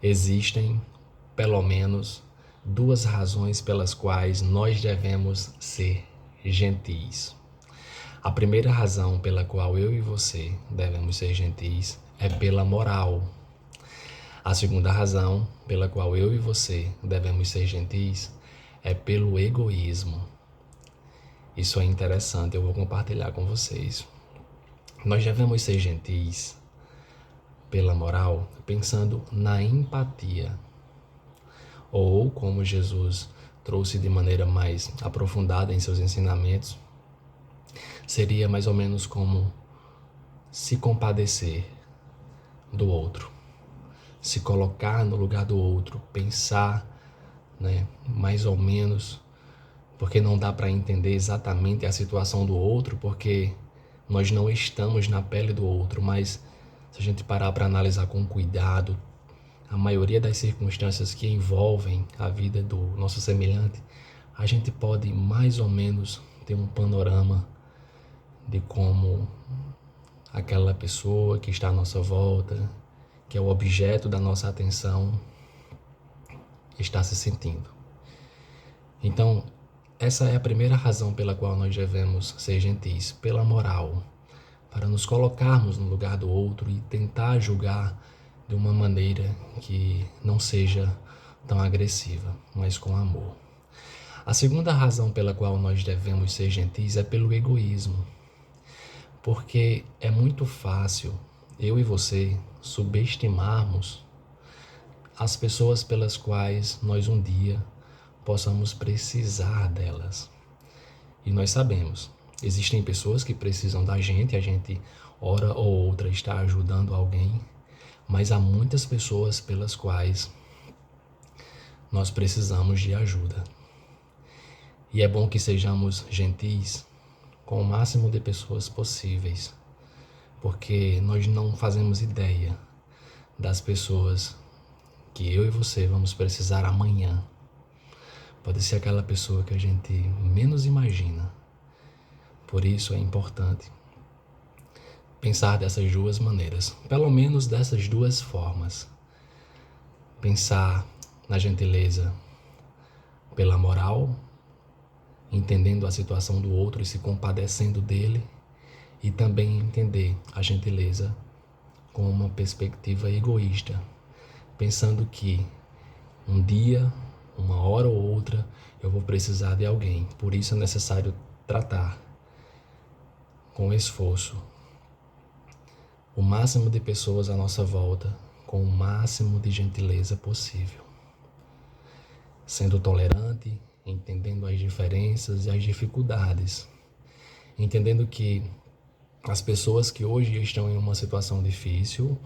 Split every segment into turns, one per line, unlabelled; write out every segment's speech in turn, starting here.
Existem, pelo menos, duas razões pelas quais nós devemos ser gentis. A primeira razão pela qual eu e você devemos ser gentis é pela moral. A segunda razão pela qual eu e você devemos ser gentis é pelo egoísmo. Isso é interessante, eu vou compartilhar com vocês. Nós devemos ser gentis pela moral, pensando na empatia. Ou, como Jesus trouxe de maneira mais aprofundada em seus ensinamentos, seria mais ou menos como se compadecer do outro, se colocar no lugar do outro, pensar, mais ou menos, porque não dá para entender exatamente a situação do outro, porque nós não estamos na pele do outro, mas se a gente parar para analisar com cuidado, a maioria das circunstâncias que envolvem a vida do nosso semelhante, a gente pode mais ou menos ter um panorama de como aquela pessoa que está à nossa volta, que é o objeto da nossa atenção, está se sentindo. Então, essa é a primeira razão pela qual nós devemos ser gentis, pela moral, para nos colocarmos no lugar do outro e tentar julgar de uma maneira que não seja tão agressiva, mas com amor. A segunda razão pela qual nós devemos ser gentis é pelo egoísmo, porque é muito fácil eu e você subestimarmos as pessoas pelas quais nós um dia possamos precisar delas. E nós sabemos, existem pessoas que precisam da gente, a gente hora ou outra está ajudando alguém, mas há muitas pessoas pelas quais nós precisamos de ajuda. E é bom que sejamos gentis com o máximo de pessoas possíveis, porque nós não fazemos ideia das pessoas que eu e você vamos precisar amanhã. Pode ser aquela pessoa que a gente menos imagina. Por isso é importante pensar dessas duas maneiras, pelo menos dessas duas formas. Pensar na gentileza pela moral, entendendo a situação do outro e se compadecendo dele, e também entender a gentileza com uma perspectiva egoísta, pensando que um dia, uma hora ou outra, eu vou precisar de alguém. Por isso é necessário tratar com esforço o máximo de pessoas à nossa volta com o máximo de gentileza possível, sendo tolerante, entendendo as diferenças e as dificuldades, entendendo que as pessoas que hoje estão em uma situação difícil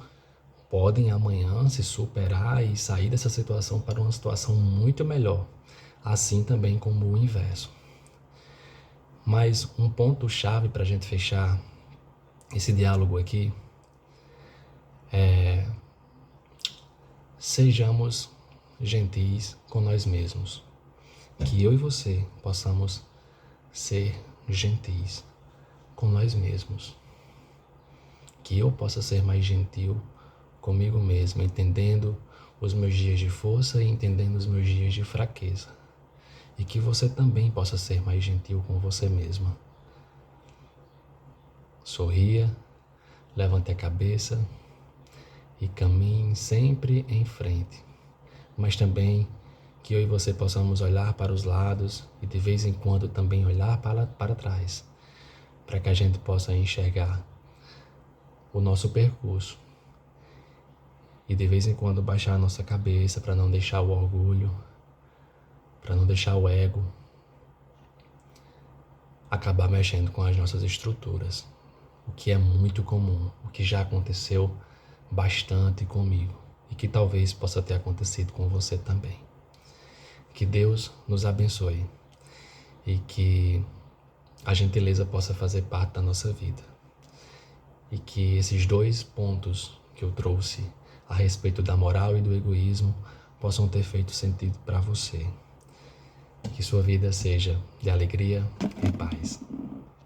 podem amanhã se superar e sair dessa situação para uma situação muito melhor, assim também como o inverso. Mas um ponto-chave para a gente fechar esse diálogo aqui é: sejamos gentis com nós mesmos. Que eu e você possamos ser gentis com nós mesmos. Que eu possa ser mais gentil comigo mesmo, entendendo os meus dias de força e entendendo os meus dias de fraqueza. E que você também possa ser mais gentil com você mesma. Sorria, levante a cabeça e caminhe sempre em frente. Mas também que eu e você possamos olhar para os lados e de vez em quando também olhar para trás, para que a gente possa enxergar o nosso percurso e de vez em quando baixar a nossa cabeça para não deixar o orgulho, para não deixar o ego acabar mexendo com as nossas estruturas, o que é muito comum, o que já aconteceu bastante comigo e que talvez possa ter acontecido com você também. Que Deus nos abençoe e que a gentileza possa fazer parte da nossa vida e que esses dois pontos que eu trouxe a respeito da moral e do egoísmo possam ter feito sentido para você. Que sua vida seja de alegria e paz.